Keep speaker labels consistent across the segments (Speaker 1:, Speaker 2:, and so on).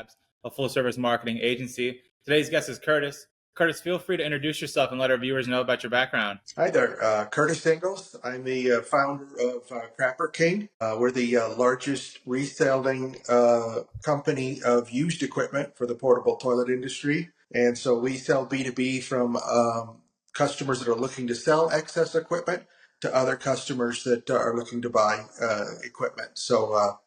Speaker 1: Labs, a full-service marketing agency. Today's guest is Curtis. Curtis, feel free to introduce yourself and let our viewers know about your background.
Speaker 2: Hi there, Curtis Ingalls. I'm the founder of Crapper King. We're the largest reselling company of used equipment for the portable toilet industry. And so we sell B2B from customers that are looking to sell excess equipment to other customers that are looking to buy equipment. So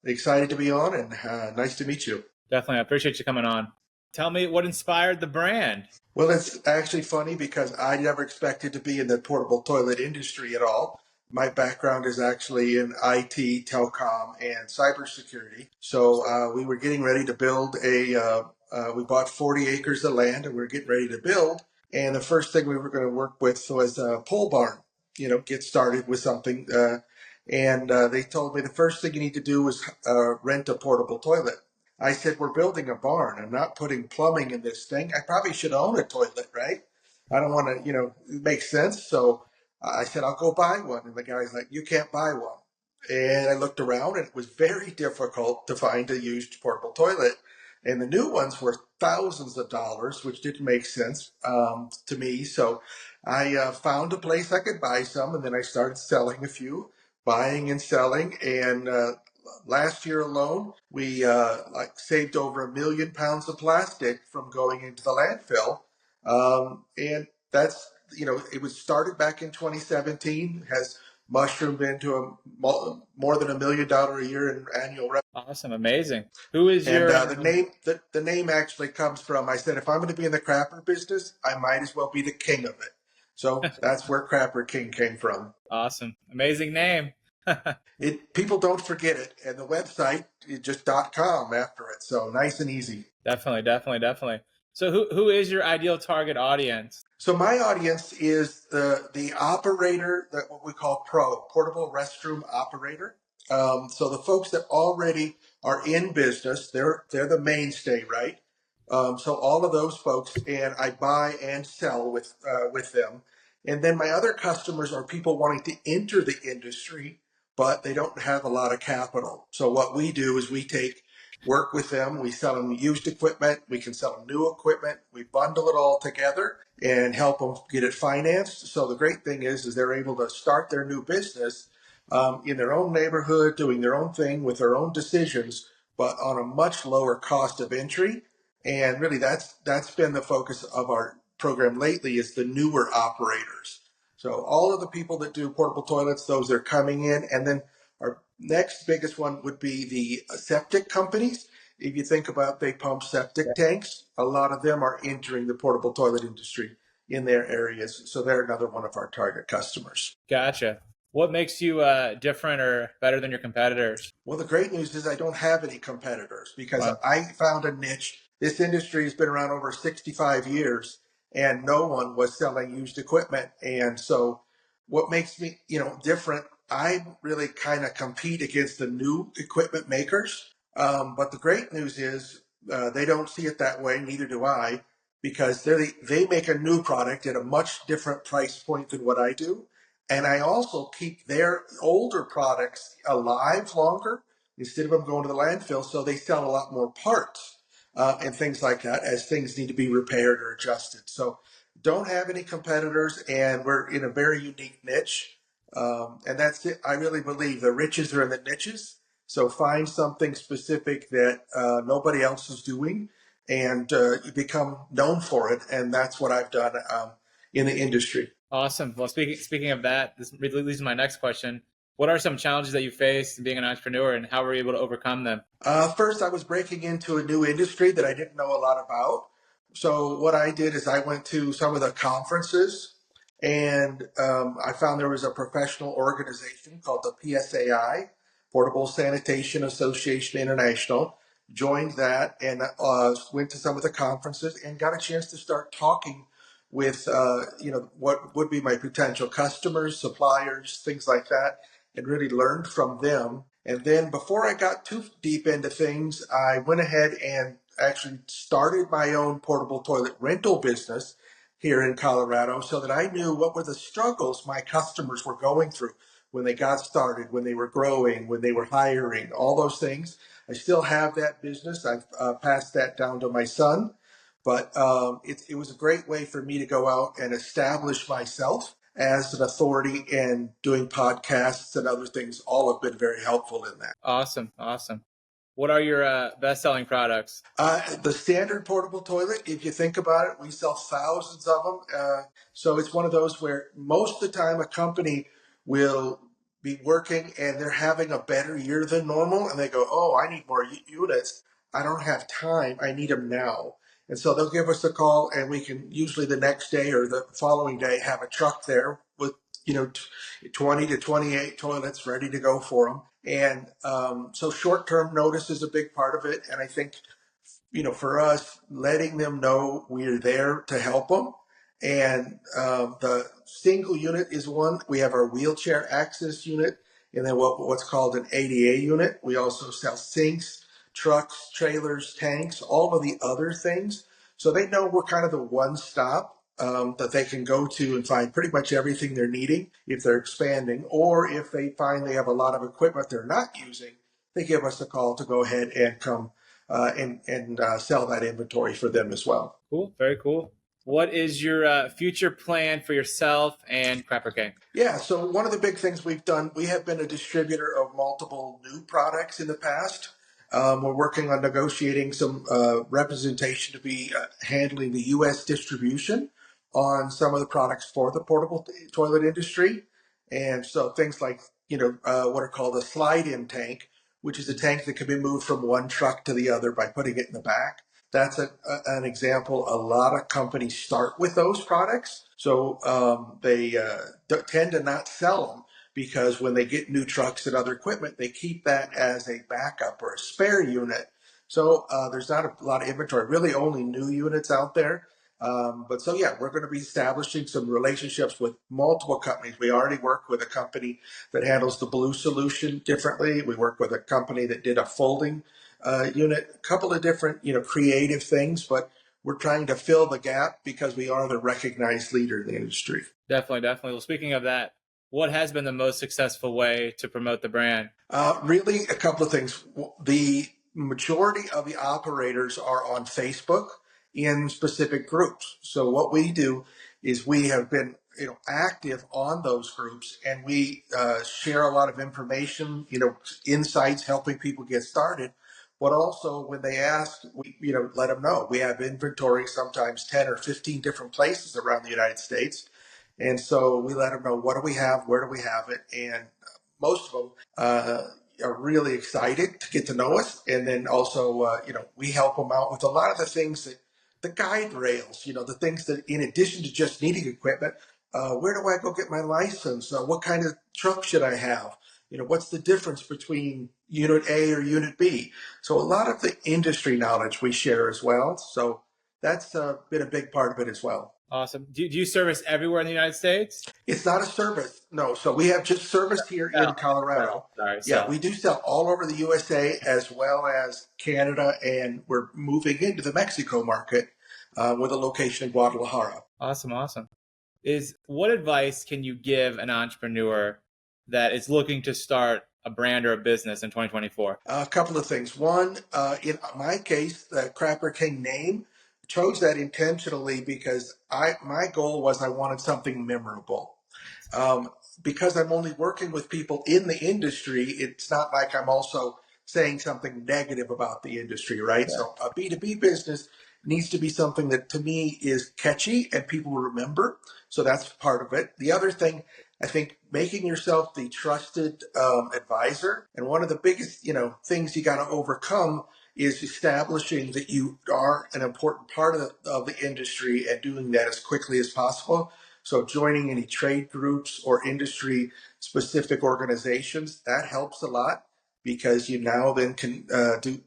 Speaker 2: excited to be on and nice to meet you.
Speaker 1: Definitely. I appreciate you coming on. Tell me what inspired the brand.
Speaker 2: Well, it's actually funny because I never expected to be in the portable toilet industry at all. My background is actually in IT, telecom, and cybersecurity. So we were getting ready to build we bought 40 acres of land and we were getting ready to build. And the first thing we were going to work with was a pole barn, get started with something. And they told me the first thing you need to do is rent a portable toilet. I said, we're building a barn. I'm not putting plumbing in this thing. I probably should own a toilet, right? I don't want to, it makes sense. So I said, I'll go buy one. And the guy's like, you can't buy one. And I looked around and it was very difficult to find a used portable toilet. And the new ones were thousands of dollars, which didn't make sense to me. So I found a place I could buy some. And then I started selling a few, buying and selling. And last year alone, we saved over 1 million pounds of plastic from going into the landfill. And that's, it was started back in 2017, has mushroomed into more than $1 million a year in annual revenue.
Speaker 1: Awesome. Amazing. Who is
Speaker 2: And
Speaker 1: your...
Speaker 2: the name actually comes from, I said, if I'm going to be in the crapper business, I might as well be the king of it. So that's where Crapper King came from.
Speaker 1: Awesome. Amazing name.
Speaker 2: People don't forget it, and the website is just .com after it, so nice and easy.
Speaker 1: Definitely. So who is your ideal target audience?
Speaker 2: So my audience is the operator, that what we call portable restroom operator. So the folks that already are in business, they're the mainstay, right? So all of those folks, and I buy and sell with them. And then my other customers are people wanting to enter the industry, but they don't have a lot of capital. So what we do is we work with them. We sell them used equipment. We can sell them new equipment. We bundle it all together and help them get it financed. So the great thing is they're able to start their new business in their own neighborhood, doing their own thing with their own decisions, but on a much lower cost of entry. And really, that's been the focus of our program lately, is the newer operators. So all of the people that do portable toilets, those are coming in. And then our next biggest one would be the septic companies. If you think about, they pump septic tanks, a lot of them are entering the portable toilet industry in their areas. So they're another one of our target customers.
Speaker 1: Gotcha. What makes you different or better than your competitors?
Speaker 2: Well, the great news is I don't have any competitors because I found a niche. This industry has been around over 65 years and no one was selling used equipment. And so what makes me, different, I really kind of compete against the new equipment makers. But the great news is they don't see it that way. Neither do I, because they make a new product at a much different price point than what I do. And I also keep their older products alive longer instead of them going to the landfill. So they sell a lot more parts and things like that as things need to be repaired or adjusted. So don't have any competitors, and we're in a very unique niche. And that's it. I really believe the riches are in the niches. So find something specific that nobody else is doing and you become known for it. And that's what I've done in the industry.
Speaker 1: Awesome. Well, speaking of that, this leads to my next question. What are some challenges that you face being an entrepreneur, and how were you able to overcome them?
Speaker 2: First, I was breaking into a new industry that I didn't know a lot about. So what I did is I went to some of the conferences, and I found there was a professional organization called the PSAI, Portable Sanitation Association International. Joined that and went to some of the conferences and got a chance to start talking with what would be my potential customers, suppliers, things like that, and really learned from them. And then before I got too deep into things, I went ahead and actually started my own portable toilet rental business here in Colorado so that I knew what were the struggles my customers were going through when they got started, when they were growing, when they were hiring, all those things. I still have that business. I've passed that down to my son, but it was a great way for me to go out and establish myself as an authority, and doing podcasts and other things all have been very helpful in that.
Speaker 1: Awesome. Awesome. What are your best-selling products?
Speaker 2: The standard portable toilet, if you think about it, we sell thousands of them. So it's one of those where most of the time a company will be working and they're having a better year than normal, and they go, "Oh, I need more units. I don't have time. I need them now." And so they'll give us a call, and we can usually the next day or the following day have a truck there with 20 to 28 toilets ready to go for them. And so short-term notice is a big part of it. And I think for us, letting them know we're there to help them. And the single unit is one. We have our wheelchair access unit, and then what's called an ADA unit. We also sell sinks, trucks, trailers, tanks, all of the other things. So they know we're kind of the one stop that they can go to and find pretty much everything they're needing if they're expanding, or if they find they have a lot of equipment they're not using, they give us a call to go ahead and come and sell that inventory for them as well.
Speaker 1: Cool. Very cool. What is your future plan for yourself and Crapper King?
Speaker 2: Yeah, so one of the big things we've done, we have been a distributor of multiple new products in the past. We're working on negotiating some representation to be handling the U.S. distribution on some of the products for the portable toilet industry. And so things like, what are called a slide-in tank, which is a tank that can be moved from one truck to the other by putting it in the back. That's an example. A lot of companies start with those products. So they tend to not sell them, because when they get new trucks and other equipment, they keep that as a backup or a spare unit. So there's not a lot of inventory, really only new units out there. But so, yeah, we're going to be establishing some relationships with multiple companies. We already work with a company that handles the blue solution differently. We work with a company that did a folding unit, a couple of different, creative things, but we're trying to fill the gap because we are the recognized leader in the industry.
Speaker 1: Definitely, definitely. Well, speaking of that, what has been the most successful way to promote the brand?
Speaker 2: Really, a couple of things. The majority of the operators are on Facebook in specific groups. So what we do is we have been active on those groups, and we share a lot of information, insights, helping people get started. But also when they ask, we let them know we have inventory, sometimes 10 or 15 different places around the United States. And so we let them know, what do we have, where do we have it, and most of them are really excited to get to know us. And then also, we help them out with a lot of the things that the guide rails, the things that, in addition to just needing equipment, where do I go get my license? What kind of truck should I have? What's the difference between unit A or unit B? So a lot of the industry knowledge we share as well. So that's been a big part of it as well.
Speaker 1: Awesome. Do you service everywhere in the United States?
Speaker 2: It's not a service, no. So we have just service here in Colorado.
Speaker 1: Sorry.
Speaker 2: Yeah, we do sell all over the USA as well as Canada, and we're moving into the Mexico market with a location in Guadalajara.
Speaker 1: Awesome, awesome. What advice can you give an entrepreneur that is looking to start a brand or a business in 2024?
Speaker 2: A couple of things. One, in my case, the Crapper King name, chose that intentionally because my goal was I wanted something memorable. Because I'm only working with people in the industry, it's not like I'm also saying something negative about the industry, right? Yeah. So a B2B business needs to be something that to me is catchy and people remember. So that's part of it. The other thing, I think, making yourself the trusted advisor. And one of the biggest, things you got to overcome is establishing that you are an important part of the industry and doing that as quickly as possible. So joining any trade groups or industry specific organizations, that helps a lot, because you now then can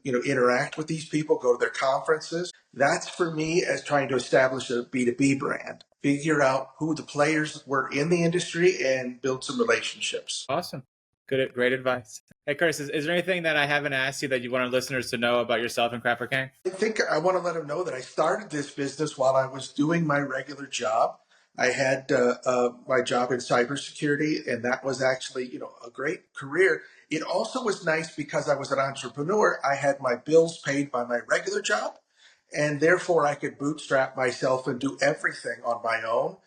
Speaker 2: interact with these people, go to their conferences. That's for me as trying to establish a B2B brand. Figure out who the players were in the industry and build some relationships.
Speaker 1: Awesome. Great advice. Hey, Curtis, is there anything that I haven't asked you that you want our listeners to know about yourself and Crapper King?
Speaker 2: I think I want to let them know that I started this business while I was doing my regular job. I had my job in cybersecurity, and that was actually, a great career It also was nice because I was an entrepreneur. I had my bills paid by my regular job, and therefore I could bootstrap myself and do everything on my own.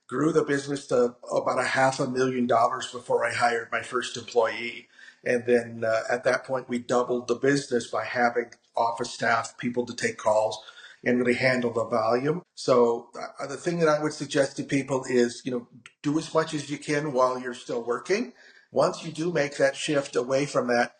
Speaker 2: Grew the business to about $500,000 before I hired my first employee. And then at that point, we doubled the business by having office staff, people to take calls and really handle the volume. So the thing that I would suggest to people is, do as much as you can while you're still working. Once you do make that shift away from that,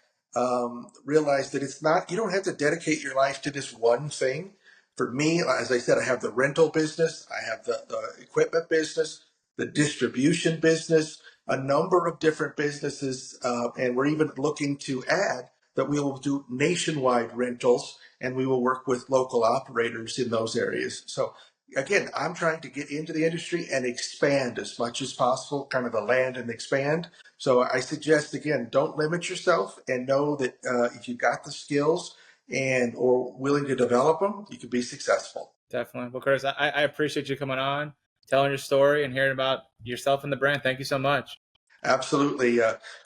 Speaker 2: realize that it's not, you don't have to dedicate your life to this one thing. For me, as I said, I have the rental business, I have the equipment business, the distribution business, a number of different businesses, and we're even looking to add that we will do nationwide rentals and we will work with local operators in those areas. So again, I'm trying to get into the industry and expand as much as possible, kind of the land and expand. So I suggest, again, don't limit yourself and know that if you've got the skills and or willing to develop them, you can be successful.
Speaker 1: Definitely. Well, Curtis, I appreciate you coming on, telling your story, and hearing about yourself and the brand. Thank you so much.
Speaker 2: Absolutely.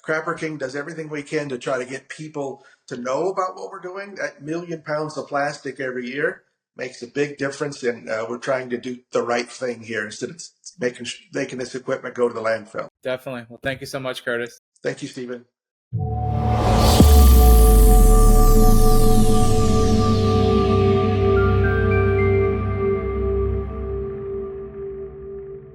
Speaker 2: Crapper King does everything we can to try to get people to know about what we're doing. That 1,000,000 pounds of plastic every year makes a big difference, and we're trying to do the right thing here instead of making this equipment go to the landfill.
Speaker 1: Definitely. Well, thank you so much, Curtis.
Speaker 2: Thank you, Stephen.